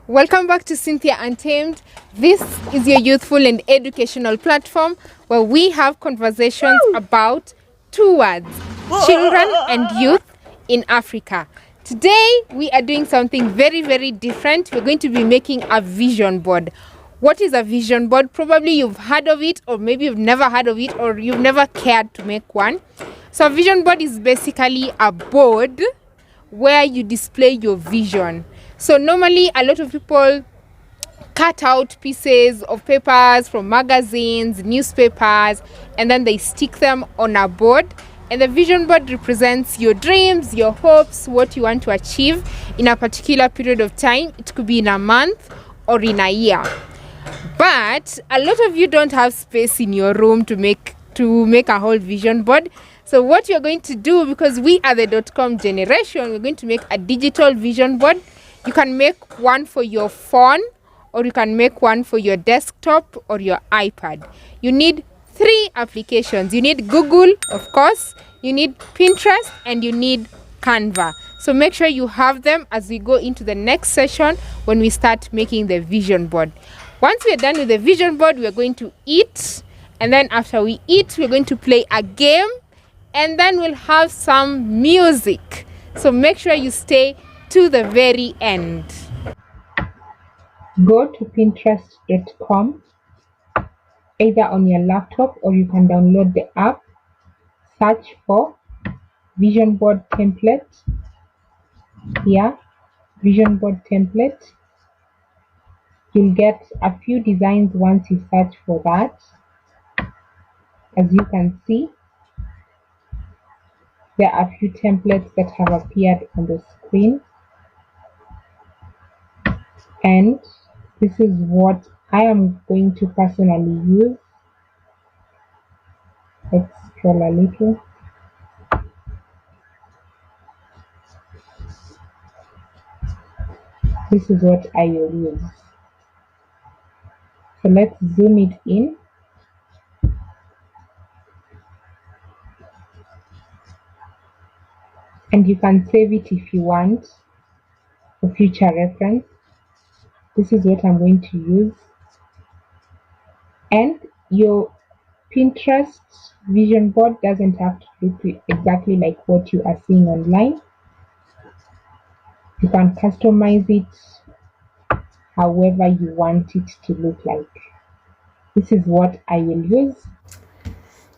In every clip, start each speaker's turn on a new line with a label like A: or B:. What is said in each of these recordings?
A: Welcome back to Cynthia Untamed. This is your youthful and educational platform where we have conversations about two words, children and youth in Africa. Today, we are doing something very, very different. We're going to be making a vision board. What is a vision board? Probably you've heard of it, or maybe you've never heard of it, or you've never cared to make one. So a vision board is basically a board where you display your vision. So normally a lot of people cut out pieces of papers from magazines, newspapers, and then they stick them on a board. And the vision board represents your dreams, your hopes, what you want to achieve in a particular period of time. It could be in a month or in a year. But a lot of you don't have space in your room to make a whole vision board. So what you're going to do, because we are the .com generation, we're going to make a digital vision board. You can make one for your phone, or you can make one for your desktop or your iPad. You need 3 applications. You need Google, of course, you need Pinterest, and you need Canva. So make sure you have them as we go into the next session when we start making the vision board. Once we're done with the vision board, we're going to eat. And then after we eat, we're going to play a game. And then we'll have some music. So make sure you stay to the very end. Go to Pinterest.com, either on your laptop or you can download the app. Search for vision board template. Here, vision board template. You'll get a few designs once you search for that. As you can see, there are a few templates that have appeared on the screen. And this is what I am going to personally use. Let's scroll a little. This is what I will use. So let's zoom it in. And you can save it if you want for future reference. This is what I'm going to use. And your Pinterest vision board doesn't have to look exactly like what you are seeing online. You can customize it however you want it to look like. This is what I will use.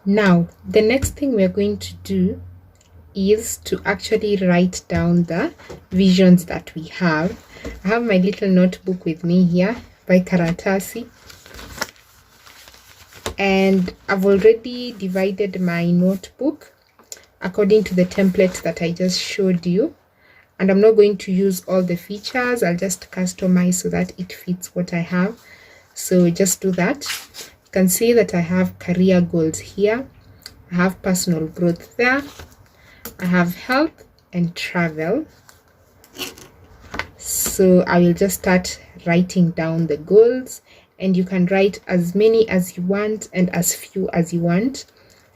A: Now, the next thing we're going to do is to actually write down the visions that we have. I have my little notebook with me here by Karatasi. And I've already divided my notebook according to the template that I just showed you. And I'm not going to use all the features. I'll just customize so that it fits what I have. So just do that. You can see that I have career goals here. I have personal growth there. I have health and travel. So I will just start writing down the goals. And you can write as many as you want and as few as you want.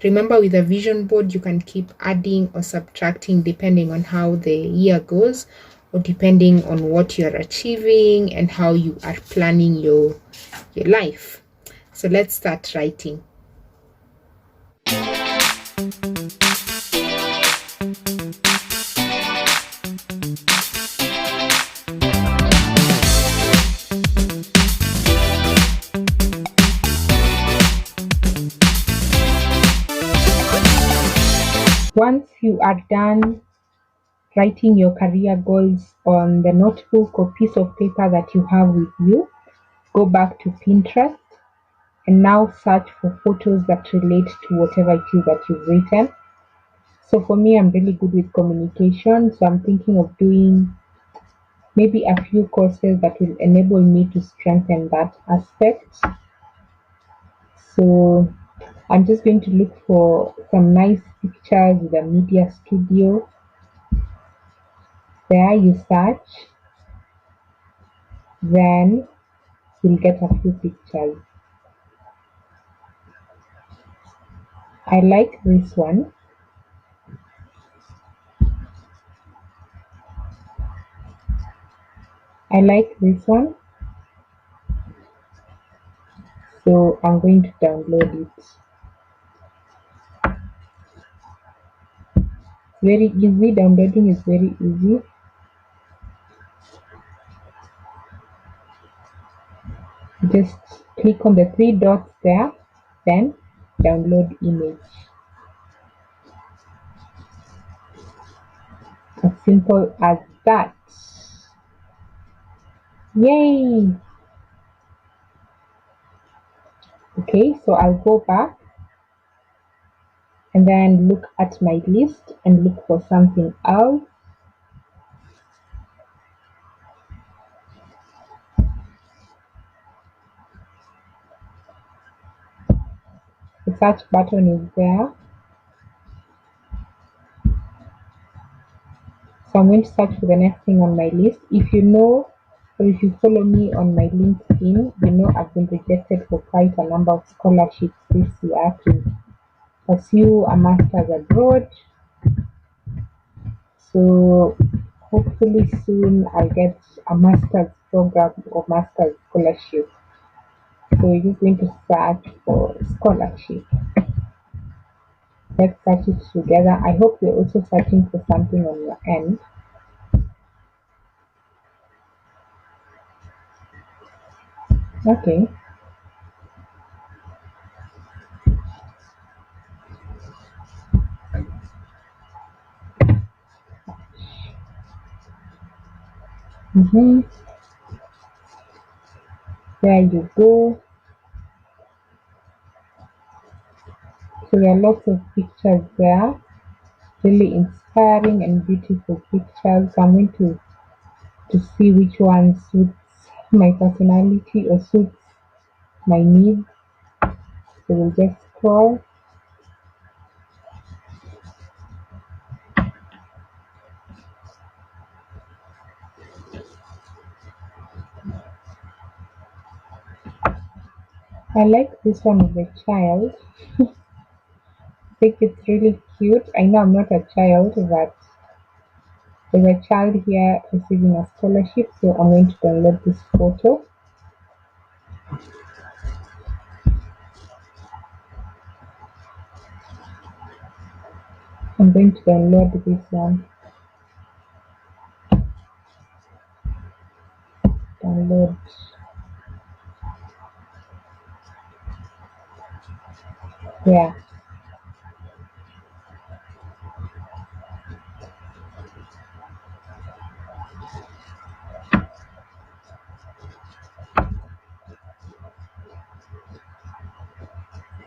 A: Remember, with a vision board, you can keep adding or subtracting depending on how the year goes, or depending on what you're achieving and how you are planning your life. So let's start writing. Once you are done writing your career goals on the notebook or piece of paper that you have with you, go back to Pinterest and now search for photos that relate to whatever it is that you've written. So for me, I'm really good with communication, so I'm thinking of doing maybe a few courses that will enable me to strengthen that aspect. So I'm just going to look for some nice pictures with a media studio. There you search, then you'll get a few pictures. I like this one. I like this one, so I'm going to download it. Very easy, downloading is very easy. Just click on the three dots there, then download image. As simple as that. Yay! Okay, so I'll go back and then look at my list and look for something else. The search button is there. So I'm going to search for the next thing on my list. If you know, or if you follow me on my LinkedIn, you know I've been rejected for quite a number of scholarships this year to pursue a master's abroad. So hopefully soon I'll get a master's program or master's scholarship. So we're just going to search for scholarship. Let's search it together. I hope you're also searching for something on your end. Okay. There you go. So there are lots of pictures there, really inspiring and beautiful pictures. I'm going to see which one suits my personality or suits my needs. So we'll just scroll. I like this one of the child. I think it's really cute. I know I'm not a child, but there's a child here receiving a scholarship, so I'm going to download this photo. I'm going to download this one. Download. Yeah.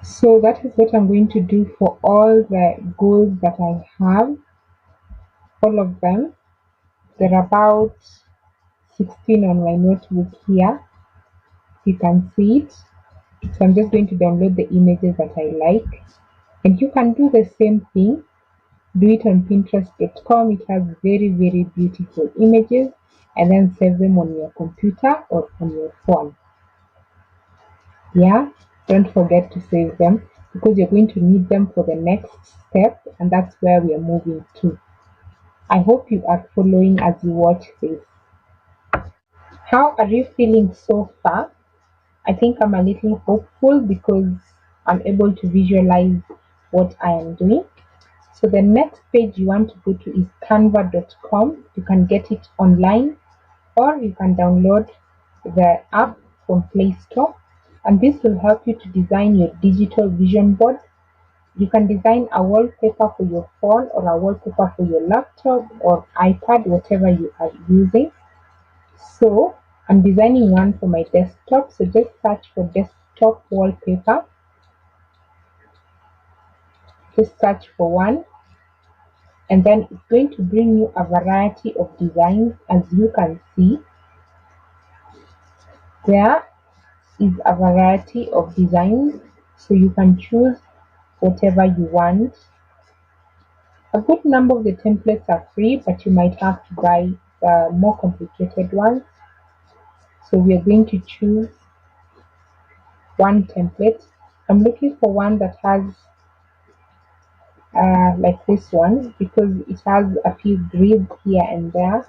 A: So that is what I'm going to do for all the goals that I have. All of them. There are about 16 on my notebook here. You can see it. So I'm just going to download the images that I like. And you can do the same thing. Do it on Pinterest.com. It has very, very beautiful images. And then save them on your computer or on your phone. Yeah, don't forget to save them because you're going to need them for the next step, and that's where we are moving to. I hope you are following as you watch this. How are you feeling so far? I think I'm a little hopeful because I'm able to visualize what I am doing. So the next page you want to go to is canva.com. You can get it online or you can download the app from Play Store, and this will help you to design your digital vision board. You can design a wallpaper for your phone or a wallpaper for your laptop or iPad, whatever you are using. So I'm designing one for my desktop, so just search for desktop wallpaper. Just search for one, and then it's going to bring you a variety of designs. As you can see, there is a variety of designs, so you can choose whatever you want. A good number of the templates are free, but you might have to buy the more complicated ones. So we are going to choose one template. I'm looking for one that has like this one because it has a few grids here and there.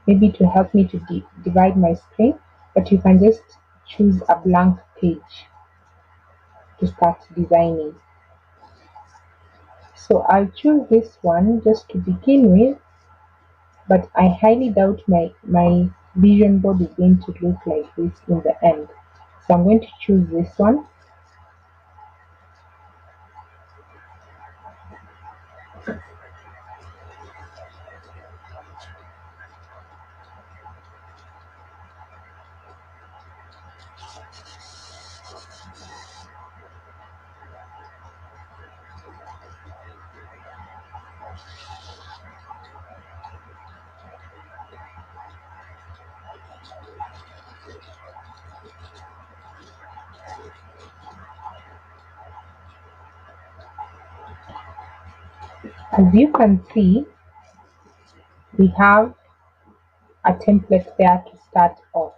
A: maybe to help me to divide my screen, but you can just choose a blank page to start designing. So I'll choose this one just to begin with, but I highly doubt my vision board is going to look like this in the end. So I'm going to choose this one. As you can see, we have a template there to start off.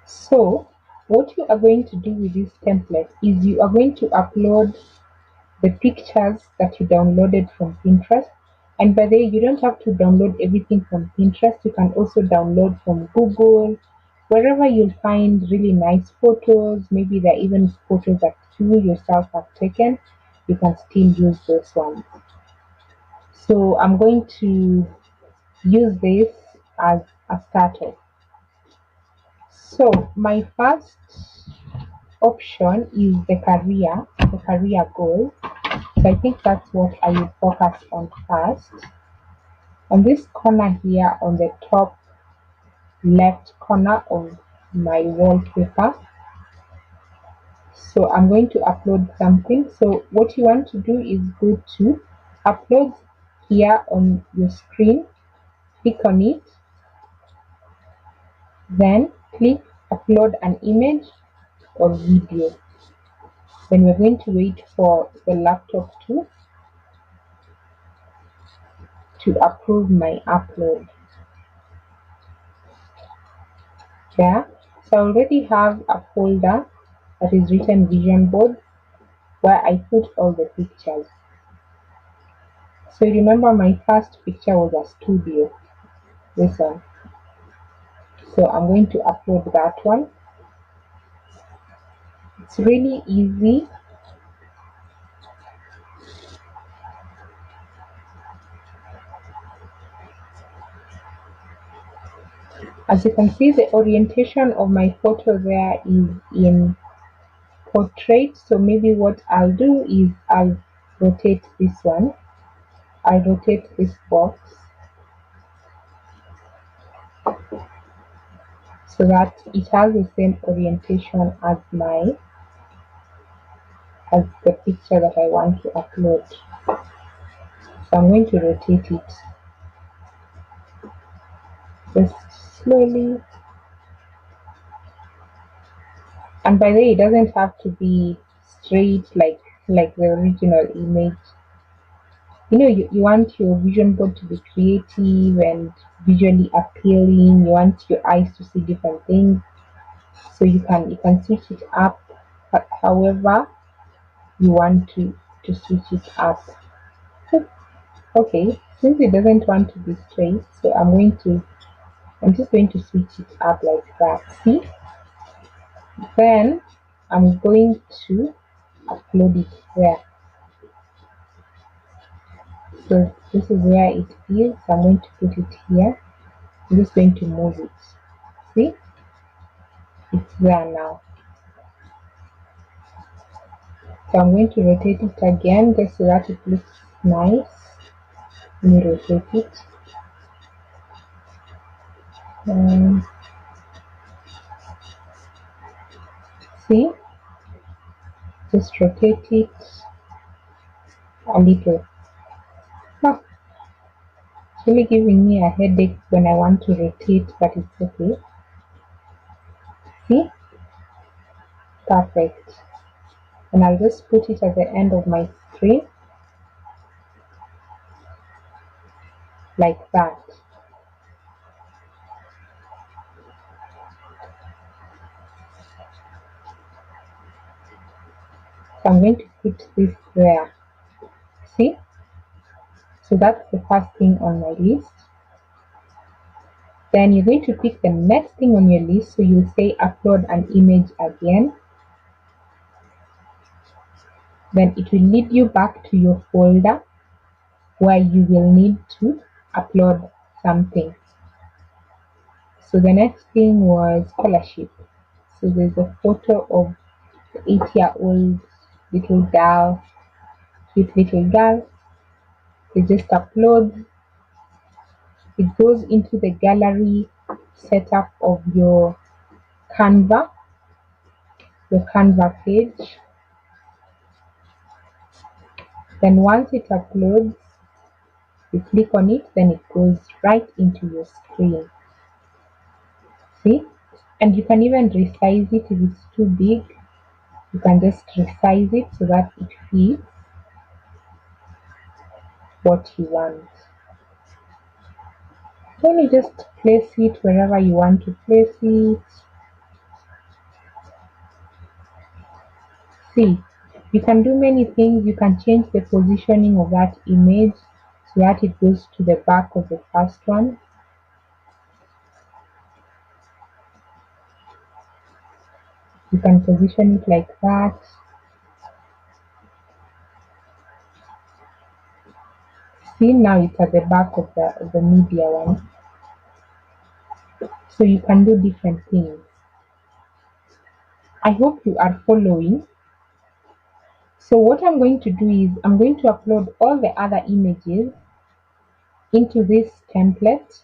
A: So what you are going to do with this template is you are going to upload the pictures that you downloaded from Pinterest. And by the way, you don't have to download everything from Pinterest. You can also download from Google, wherever you'll find really nice photos. Maybe there are even photos that you yourself have taken. You can still use those ones. So I'm going to use this as a starter. So my first option is the career goal. So I think that's what I will focus on first. On this corner here, on the top left corner of my wallpaper. So I'm going to upload something. So what you want to do is go to upload here on your screen, click on it, then click upload an image or video. Then we're going to wait for the laptop to approve my upload. Yeah, so I already have a folder that is written vision board where I put all the pictures. So remember my first picture was a studio, this one. So I'm going to upload that one. It's really easy. As you can see, the orientation of my photo there is in portrait. So maybe what I'll do is I'll rotate this one. I'll rotate this box so that it has the same orientation as the picture that I want to upload. So I'm going to rotate it just slowly. And by the way, it doesn't have to be straight like the original image. You know, you want your vision board to be creative and visually appealing. You want your eyes to see different things. So you can switch it up however you want to switch it up. Okay, since it doesn't want to be straight, so I'm just going to switch it up like that. See? Then I'm going to upload it there. So this is where it is. So I'm going to put it here. I'm just going to move it. See? It's there now. So I'm going to rotate it again just so that it looks nice. Let me rotate it. See? Just rotate it a little. Oh, it's really giving me a headache when I want to rotate, but it's okay. See? Perfect. And I'll just put it at the end of my screen like that. So I'm going to put this there. See? So that's the first thing on my list. Then you're going to pick the next thing on your list. So you'll say upload an image again. Then it will lead you back to your folder where you will need to upload something. So the next thing was scholarship. So there's a photo of the 8-year-old little girl, cute little girl. It just uploads. It goes into the gallery setup of your Canva page. Then once it uploads, you click on it, then it goes right into your screen. See? And you can even resize it if it's too big. You can just resize it so that it fits what you want. Then you just place it wherever you want to place it. See, you can do many things. You can change the positioning of that image so that it goes to the back of the first one. You can position it like that. See, now it's at the back of the media one. So you can do different things. I hope you are following. So what I'm going to do is I'm going to upload all the other images into this template,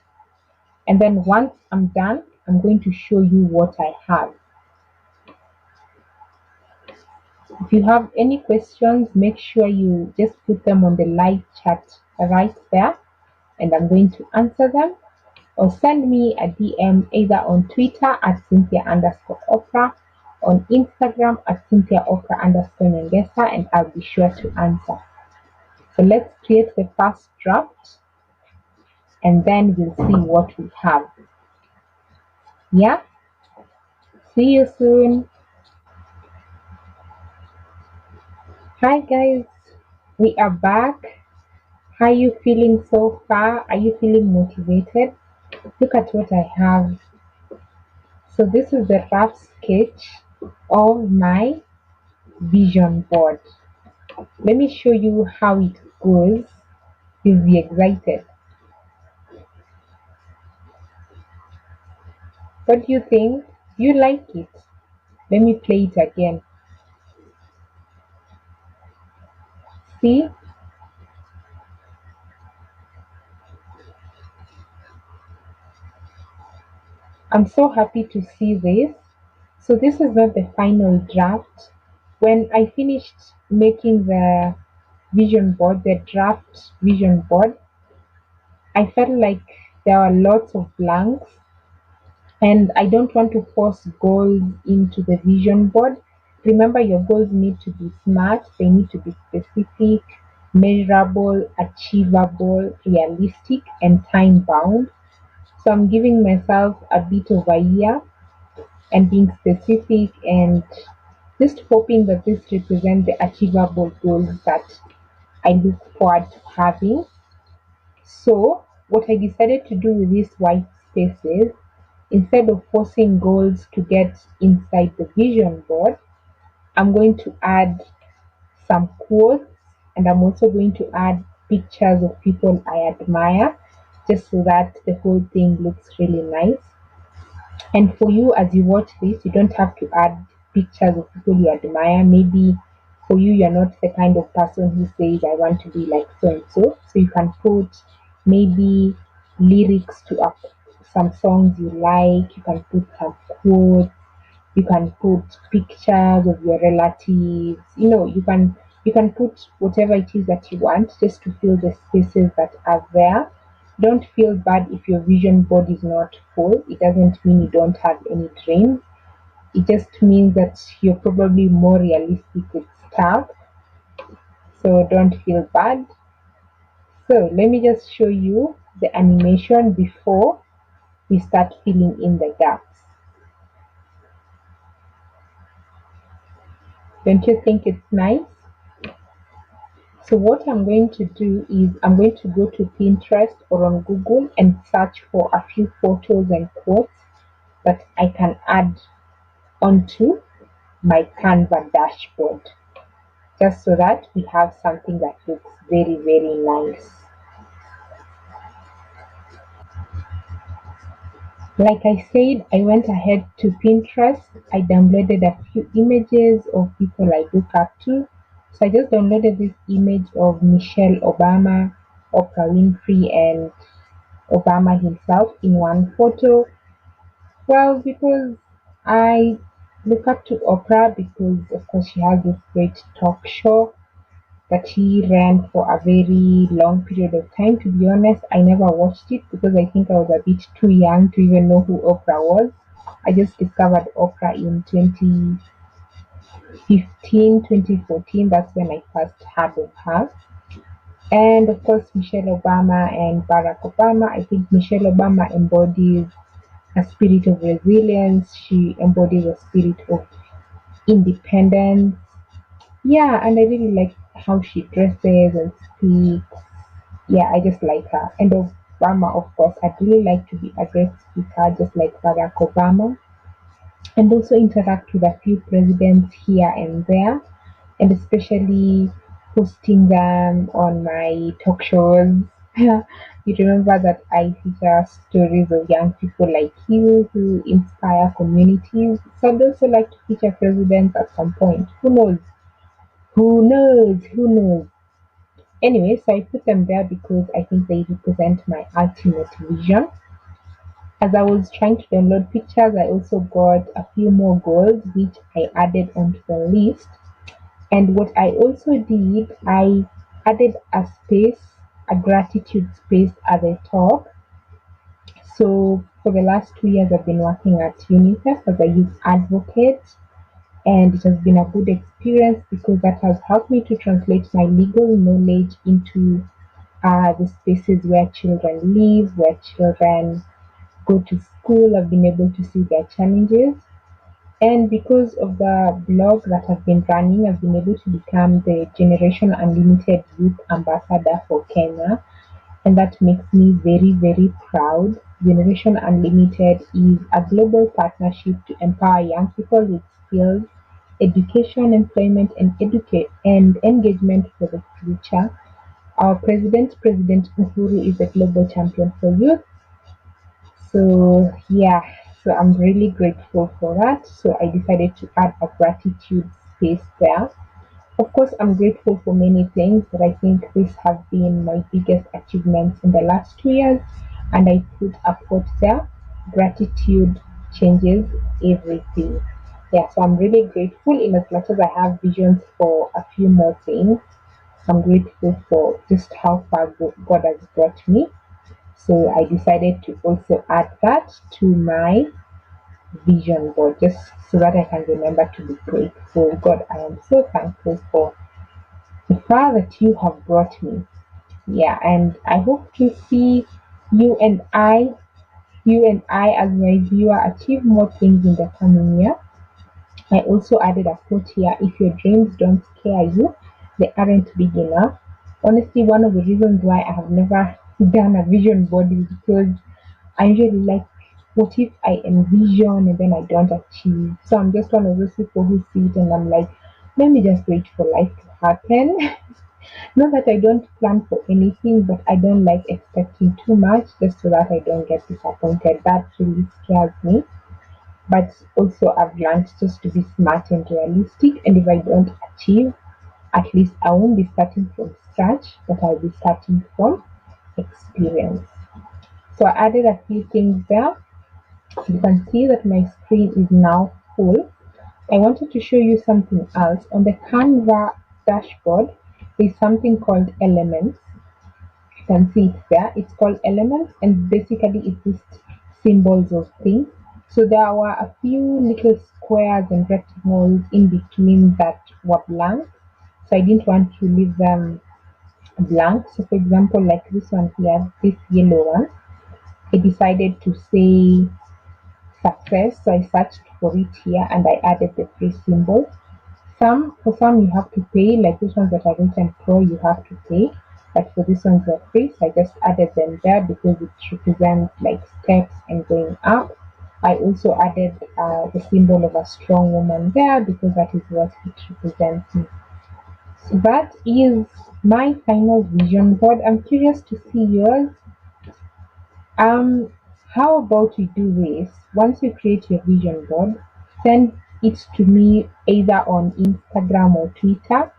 A: and then once I'm done, I'm going to show you what I have. If you have any questions, make sure you just put them on the live chat right there, and I'm going to answer them, or send me a DM either on Twitter at Cynthia_Oprah, on Instagram at Cynthia_Nyongesa, and I'll be sure to answer. So let's create the first draft, and then we'll see what we have. Yeah? See you soon. Hi guys, we are back. How are you feeling so far? Are you feeling motivated? Look at what I have. So this is the rough sketch of my vision board. Let me show you how it goes. You'll be excited. What do you think? Do you like it? Let me play it again. See? I'm so happy to see this. So this is not the final draft. When I finished making the vision board, the draft vision board, I felt like there were lots of blanks, and I don't want to force goals into the vision board. Remember, your goals need to be smart, they need to be specific, measurable, achievable, realistic, and time bound. So I'm giving myself a bit of a year and being specific, and just hoping that this represents the achievable goals that I look forward to having. So what I decided to do with these white spaces, instead of forcing goals to get inside the vision board, I'm going to add some quotes, and I'm also going to add pictures of people I admire, just so that the whole thing looks really nice. And for you, as you watch this, you don't have to add pictures of people you admire. Maybe for you, you're not the kind of person who says, I want to be like so and so. So you can put maybe lyrics to some songs you like. You can put some quotes. You can put pictures of your relatives. You can put whatever it is that you want, just to fill the spaces that are there. Don't feel bad if your vision board is not full. It doesn't mean you don't have any dreams. It just means that you're probably more realistic with stuff. So don't feel bad. So let me just show you the animation before we start filling in the gaps. Don't you think it's nice? So what I'm going to do is I'm going to go to Pinterest or on Google and search for a few photos and quotes that I can add onto my Canva dashboard, just so that we have something that looks very, very nice. Like I said, I went ahead to Pinterest. I downloaded a few images of people I look up to. So I just downloaded this image of Michelle Obama, Oprah Winfrey, and Obama himself in one photo. Well, because I look up to Oprah because, of course, she has this great talk show that he ran for a very long period of time. To be honest, I never watched it because I think I was a bit too young to even know who Oprah was. I just discovered Oprah in 2015, 2014. That's when I first heard of her. And of course, Michelle Obama and Barack Obama. I think Michelle Obama embodies a spirit of resilience. She embodies a spirit of independence. Yeah, and I really like how she dresses and speaks. Yeah, I just like her. And Obama, of course, I'd really like to be a great speaker, just like Barack Obama, and also interact with a few presidents here and there, and especially hosting them on my talk shows. You remember that I feature stories of young people like you who inspire communities. So I'd also like to feature presidents at some point. Who knows? Who knows? Who knows? Anyway, so I put them there because I think they represent my ultimate vision. As I was trying to download pictures, I also got a few more goals which I added onto the list. And what I also did, I added a space, a gratitude space at the top. So for the last 2 years, I've been working at UNICEF as a youth advocate, and it has been a good experience because that has helped me to translate my legal knowledge into the spaces where children live, where children go to school. I've been able to see their challenges. And because of the blog that I've been running, I've been able to become the Generation Unlimited Youth Ambassador for Kenya. And that makes me very, very proud. Generation Unlimited is a global partnership to empower young people with skills, education, employment, and engagement for the future. Our president, President Uhuru, is a global champion for youth. So yeah, so I'm really grateful for that. So I decided to add a gratitude space there. Of course, I'm grateful for many things, but I think these have been my biggest achievements in the last 2 years, and I put a quote there: gratitude changes everything. Yeah, so I'm really grateful in as much as I have visions for a few more things. I'm grateful for just how far God has brought me. So I decided to also add that to my vision board just so that I can remember to be grateful. God, I am so thankful for the far that you have brought me. Yeah, and I hope to see you and I, you and I as my viewer achieve more things in the coming year. I also added a quote here: if your dreams don't scare you, they aren't big enough. Honestly, one of the reasons why I have never done a vision board is because I usually like, what if I envision and then I don't achieve? So I'm just one of those people who see it and I'm like, let me just wait for life to happen. Not that I don't plan for anything, but I don't like expecting too much just so that I don't get disappointed. That really scares me. But also, I've learned just to be smart and realistic. And if I don't achieve, at least I won't be starting from scratch, but I'll be starting from experience. So I added a few things there. You can see that my screen is now full. I wanted to show you something else. On the Canva dashboard, there's something called elements. You can see it there. It's called elements, and basically it lists symbols of things. So there were a few little squares and rectangles in between that were blank. So I didn't want to leave them blank. So for example, like this one here, this yellow one, I decided to say success. So I searched for it here and I added the three symbols: For some you have to pay, like these ones that are written pro, you have to pay. But for these ones they're free, so I just added them there because it represents like steps and going up. I also added the symbol of a strong woman there because that is what it represents. So that is my final vision board. I'm curious to see yours. Um, how about we do this? Once you create your vision board, send it to me either on Instagram or Twitter.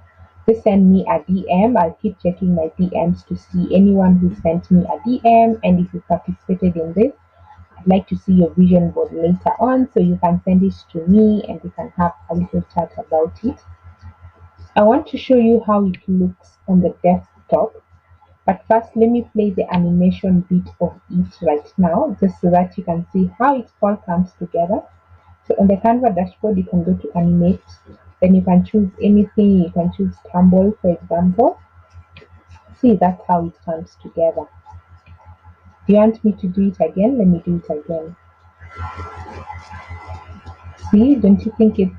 A: Just send me a DM. I'll keep checking my DMs to see anyone who sent me a DM. And if you participated in this, I'd like to see your vision board later on, so you can send it to me and we can have a little chat about it. I want to show you how it looks on the desktop. But first, let me play the animation bit of it right now, just so that you can see how it all comes together. So on the Canva dashboard, you can go to animate, then you can choose anything. You can choose tumble, for example. See, that's how it comes together. Do you want me to do it again? Let me do it again. See, don't you think it's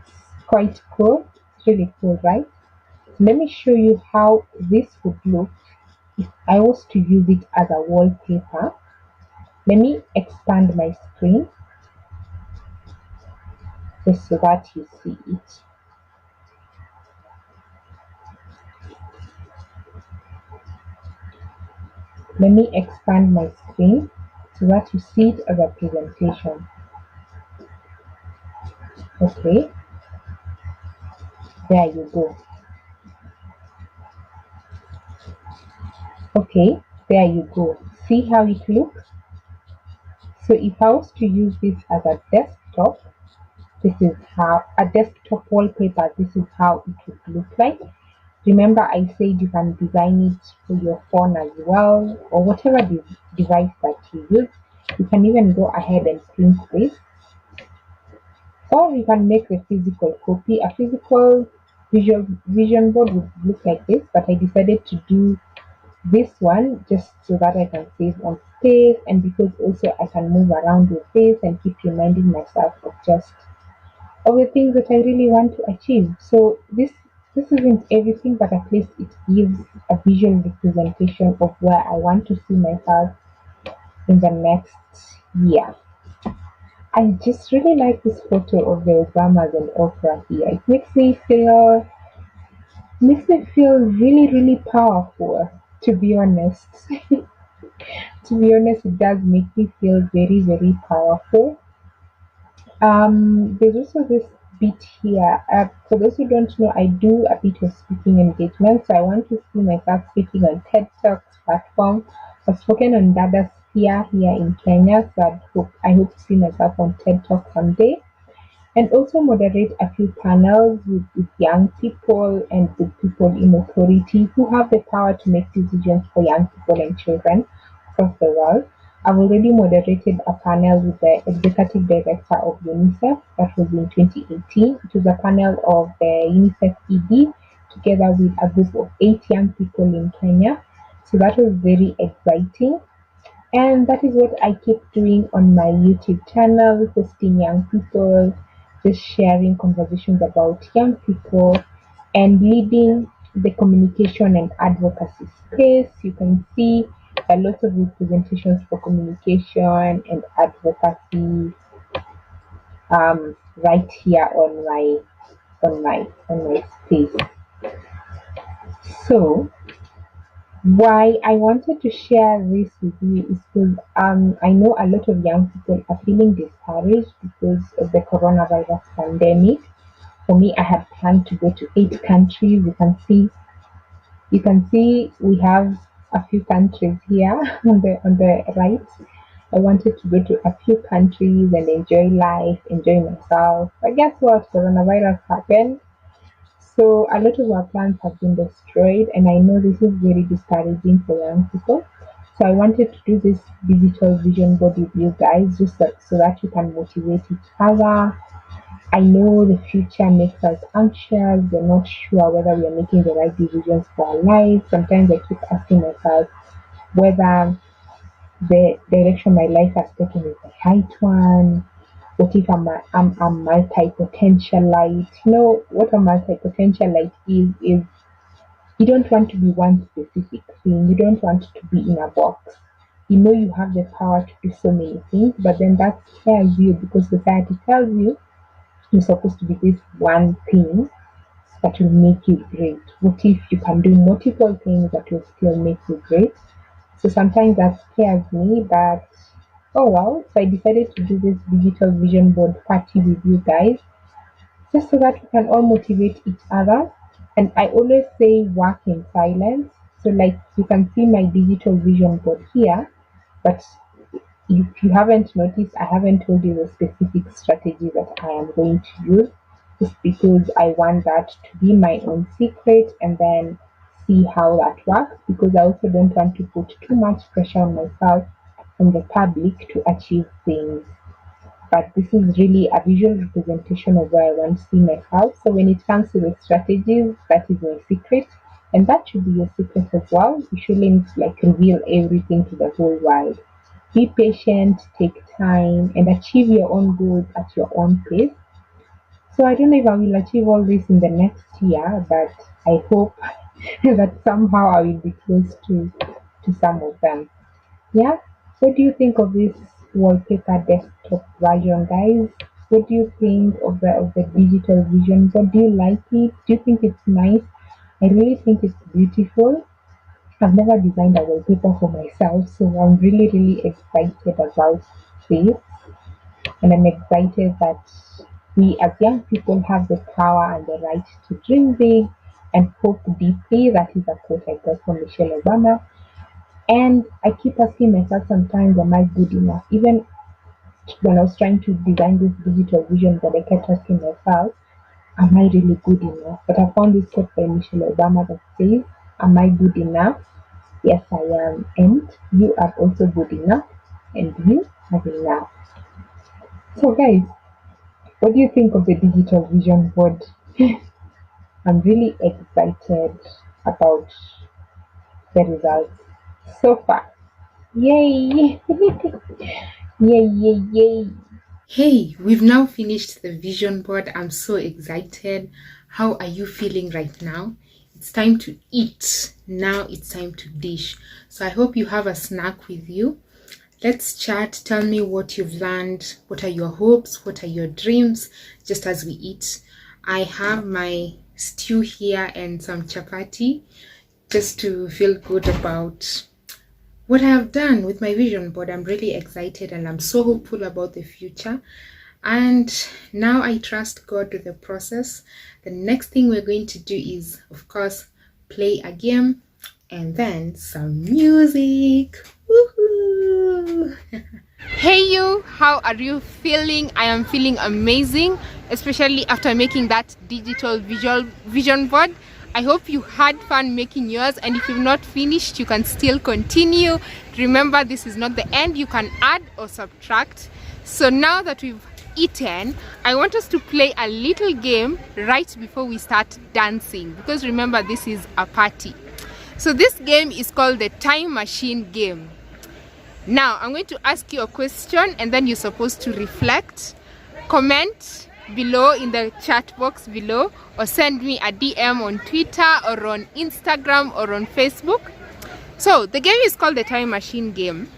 A: quite cool? It's really cool, right? Let me show you how this would look if I was to use it as a wallpaper. Let me expand my screen just so that you see it. Let me expand my screen so that you see it as a presentation. Okay, there you go. Okay, there you go. See how it looks? So if I was to use this as a desktop, this is how a desktop wallpaper, this is how it would look like. Remember, I said you can design it for your phone as well, or whatever device that you use. You can even go ahead and print this, or you can make a physical copy. A physical vision board would look like this, but I decided to do this one just so that I can save on space, and because also I can move around with this and keep reminding myself of the things that I really want to achieve. So this isn't everything, but at least it gives a visual representation of where I want to see myself in the next year. I just really like this photo of the Obamas and Oprah here. It makes me feel really, really powerful, to be honest. To be honest, it does make me feel very, very powerful. There's also this bit here. For those who don't know, I do a bit of speaking engagement, so I want to see myself speaking on TED Talks platform. I've spoken on Dada Sphere here in Kenya, so I hope to see myself on TED Talk someday, and also moderate a few panels with young people and with people in authority who have the power to make decisions for young people and children across the world. I've already moderated a panel with the executive director of UNICEF. That was in 2018. It was a panel of the UNICEF ED together with a group of 8 young people in Kenya. So that was very exciting. And that is what I keep doing on my YouTube channel, hosting young people, just sharing conversations about young people, and leading the communication and advocacy space. You can see a lot of representations for communication and advocacy right here on my space. So why I wanted to share this with you is because I know a lot of young people are feeling discouraged because of the coronavirus pandemic. For me, I had planned to go to 8 countries. You can see we have a few countries here on the right. I wanted to go to a few countries and enjoy life, enjoy myself. But guess what? Coronavirus happened. So a lot of our plans have been destroyed, and I know this is very discouraging for young people. So I wanted to do this digital vision board with you guys, just so that you can motivate each other. I know the future makes us anxious. We're not sure whether we are making the right decisions for our life. Sometimes I keep asking myself whether the direction my life has taken is the right one.
B: What if I'm a multi-potentialite? You know what a multi-potentialite is you don't want to be one specific thing. You don't want to be in a box. You know you have the power to do so many things, but then that scares you because society tells you you're supposed to be this one thing that will make you great. What if you can do multiple things that will still make you great? So sometimes that scares me, but oh well. So I decided to do this digital vision board party with you guys just so that we can all motivate each other. And I always say work in silence. So like you can see my digital vision board here, but if you haven't noticed, I haven't told you the specific strategy that I am going to use just because I want that to be my own secret and then see how that works because I also don't want to put too much pressure on myself and the public to achieve things. But this is really a visual representation of where I want to see myself. So when it comes to the strategies, that is my secret. And that should be your secret as well. You shouldn't like reveal everything to the whole world. Be patient, take time, and achieve your own goals at your own pace. So I don't know if I will achieve all this in the next year, but I hope that somehow I will be close to some of them. Yeah. What do you think of this wallpaper desktop version, guys? What do you think of the digital vision? What do you like it? Do you think it's nice? I really think it's beautiful. I've never designed a wallpaper for myself, so I'm really excited about this, and I'm excited that we as young people have the power and the right to dream big and hope deeply. That is a quote I got from Michelle Obama. And I keep asking myself sometimes, am I good enough? Even when I was trying to design this digital vision, but I kept asking myself, am I really good enough? But I found this quote by Michelle Obama that says, am I good enough? Yes, I am. And you are also good enough. And you have enough. So, guys, what do you think of the digital vision board? I'm really excited about the results so far. Yay! Yay, yay, yay.
A: Hey, we've now finished the vision board. I'm so excited. How are you feeling right now? It's time to eat. Now it's time to dish. So I hope you have a snack with you. Let's chat. Tell me what you've learned. What are your hopes? What are your dreams? Just as we eat. I have my stew here and some chapati just to feel good about what I have done with my vision board. I'm really excited and I'm so hopeful about the future. And now I trust God with the process. The next thing we're going to do is, of course, play a game and then some music. Woohoo! Hey you, how are you feeling? I am feeling amazing, especially after making that digital vision board. I hope you had fun making yours, and if you've not finished, you can still continue. Remember, this is not the end. You can add or subtract. So now that we've eaten, I want us to play a little game right before we start dancing, because remember, this is a party. So this game is called the time machine game. Now I'm going to ask you a question and then you're supposed to reflect, comment below in the chat box below, or send me a DM on Twitter or on Instagram or on Facebook. So the game is called the time machine game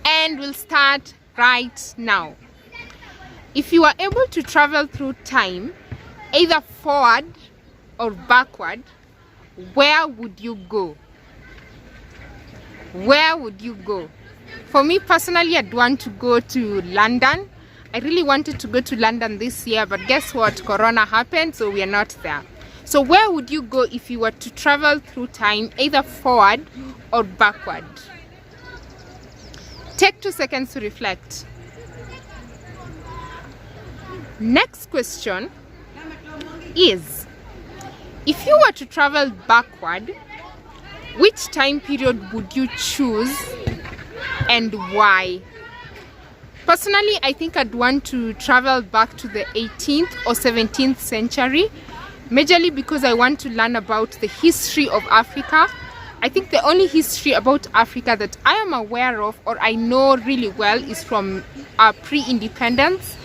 A: and we'll start right now. If you are able to travel through time, either forward or backward, where would you go? Where would you go? For me personally, I'd want to go to London. I really wanted to go to London this year, but guess what? Corona happened, so we are not there. So where would you go if you were to travel through time, either forward or backward? Take 2 seconds to reflect. Next question is, if you were to travel backward, which time period would you choose and why? Personally, I think I'd want to travel back to the 18th or 17th century, majorly because I want to learn about the history of Africa I think the only history about Africa that I am aware of or I know really well is from pre-independence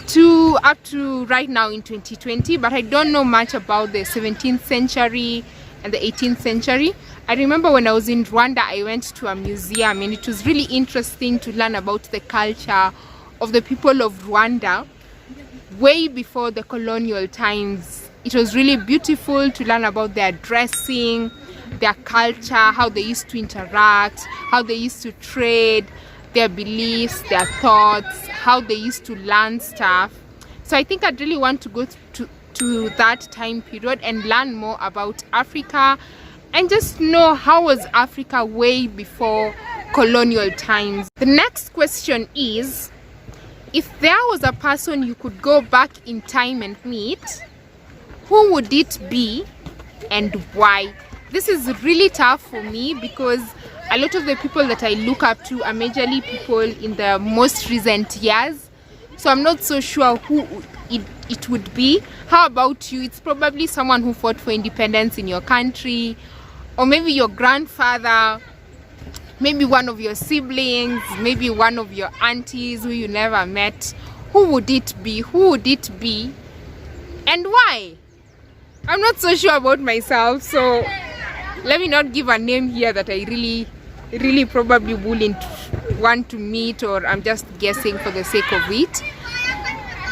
A: to up to right now in 2020, but I don't know much about the 17th century and the 18th century. I remember when I was in Rwanda, I went to a museum and it was really interesting to learn about the culture of the people of Rwanda way before the colonial times. It was really beautiful to learn about their dressing, their culture, how they used to interact, how they used to trade, their beliefs, their thoughts, how they used to learn stuff. So I think I'd really want to go to that time period and learn more about Africa and just know how was Africa way before colonial times. The next question is, if there was a person you could go back in time and meet, who would it be and why? This is really tough for me because a lot of the people that I look up to are majorly people in the most recent years. So I'm not so sure who it would be. How about you? It's probably someone who fought for independence in your country, or maybe your grandfather, maybe one of your siblings, maybe one of your aunties who you never met. Who would it be? Who would it be? And why? I'm not so sure about myself, so let me not give a name here that I really probably wouldn't want to meet, or I'm just guessing for the sake of it.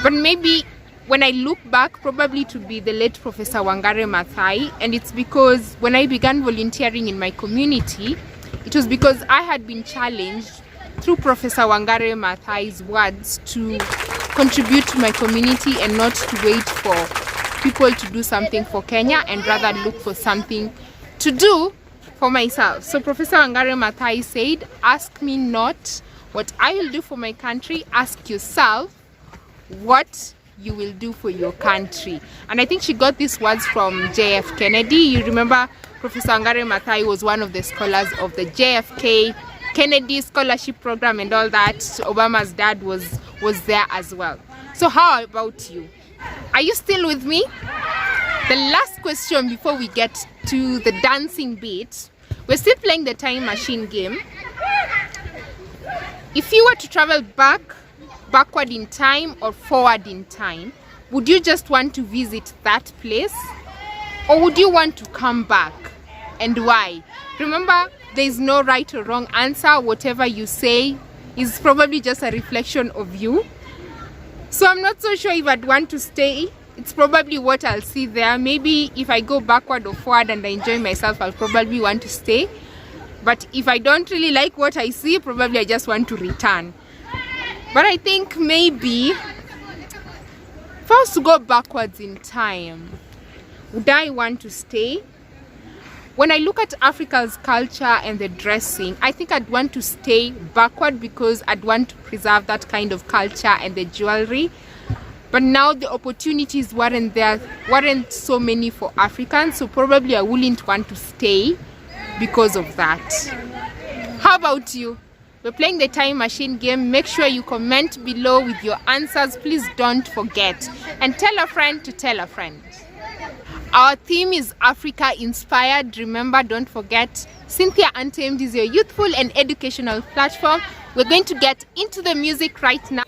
A: But maybe when I look back, probably to be the late Professor Wangare Maathai, and it's because when I began volunteering in my community, it was because I had been challenged through Professor Wangare Maathai's words to contribute to my community and not to wait for people to do something for Kenya and rather look for something to do for myself. So Professor Wangare Maathai said, ask me not what I will do for my country, ask yourself what you will do for your country. And I think she got these words from JF Kennedy. You remember Professor Wangare Maathai was one of the scholars of the JFK Kennedy scholarship program and all that. So Obama's dad was there as well. So how about you? Are you still with me? The last question before we get to the dancing bit, we're still playing the time machine game. If you were to travel backward in time or forward in time, would you just want to visit that place, or would you want to come back, and why? Remember, there is no right or wrong answer. Whatever you say is probably just a reflection of you. So I'm not so sure if I'd want to stay. It's probably what I'll see there. Maybe if I go backward or forward and I enjoy myself, I'll probably want to stay. But if I don't really like what I see, probably I just want to return. But I think maybe if I was to go backwards in time, would I want to stay? When I look at Africa's culture and the dressing, I think I'd want to stay backward because I'd want to preserve that kind of culture and the jewelry. But now the opportunities weren't so many for Africans, so probably I wouldn't want to stay because of that. How about you? We're playing the time machine game. Make sure you comment below with your answers. Please don't forget. And tell a friend to tell a friend. Our theme is Africa inspired. Remember, don't forget, Cynthia Untamed is your youthful and educational platform. We're going to get into the music right now.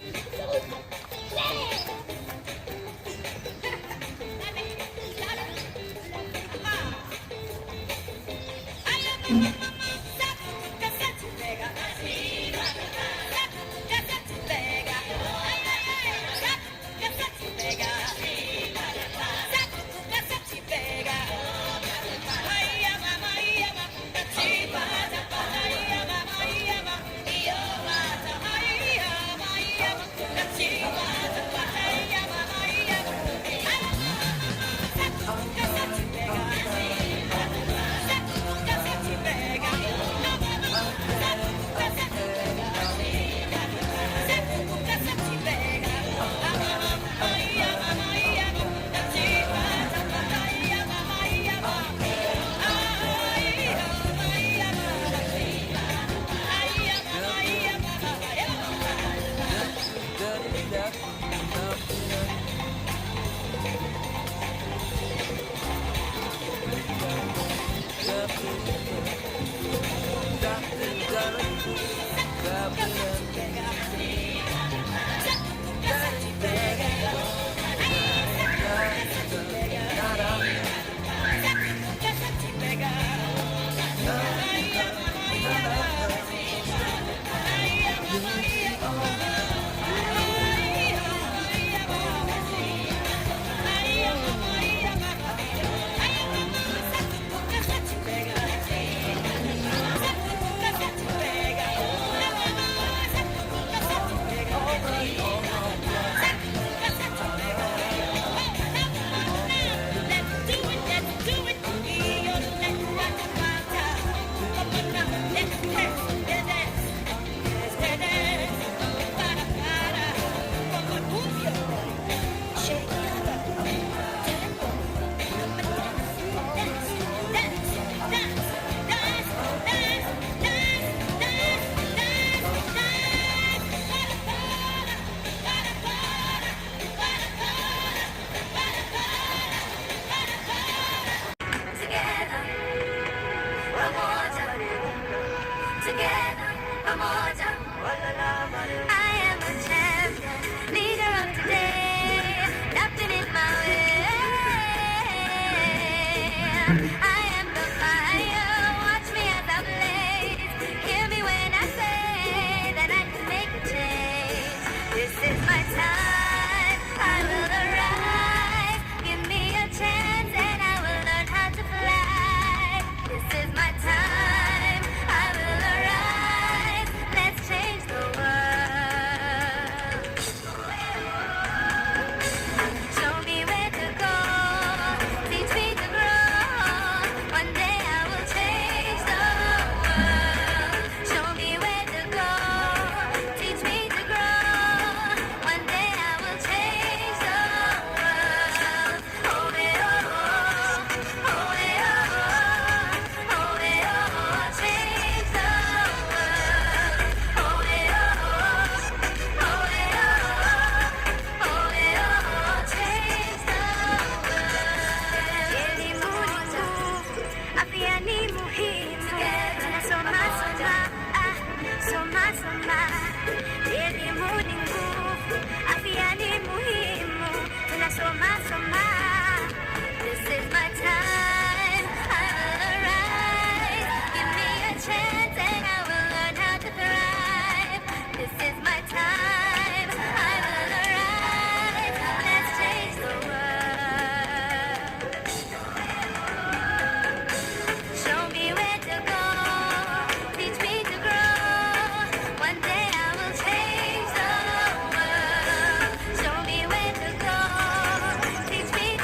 C: Teach me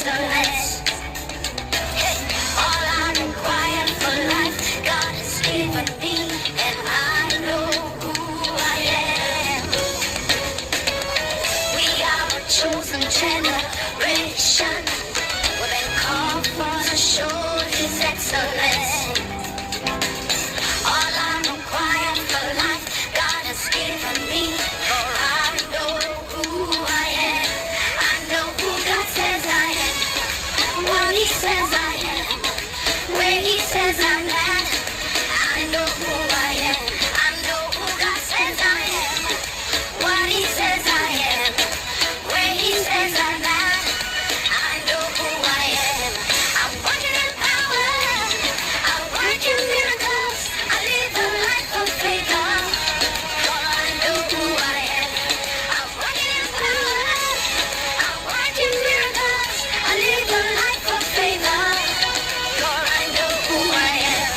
C: excellence. All I require for life, God has given me, and I know who I am. We are a chosen generation. We've been called for to show His excellence. All I require for life, God has given me, for I know who I am. I know who God says I am, what He says I am, where He says I'm at. I know who I am. I know who God says I am, what He says I am, where He says I'm at. I know who I am. I'm working in power, I work in miracles, I live a life of favor. For I know who I am. I'm working in power, I work in miracles, I live a life of favor. For I know who I am.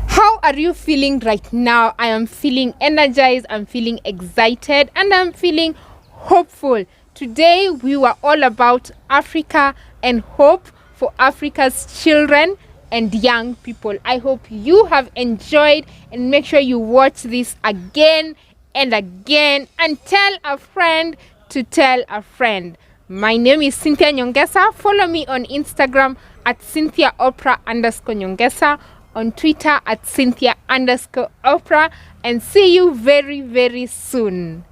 A: How are you feeling right now? I am feeling energized, I'm feeling excited, and I'm feeling hopeful. Today we were all about Africa and hope for Africa's children and young people. I hope you have enjoyed, and make sure you watch this again and again, and tell a friend to tell a friend. My name is Cynthia Nyongesa. Follow me on Instagram at CynthiaOprah_Nyongesa, on Twitter at Cynthia_Oprah, and see you very, very soon.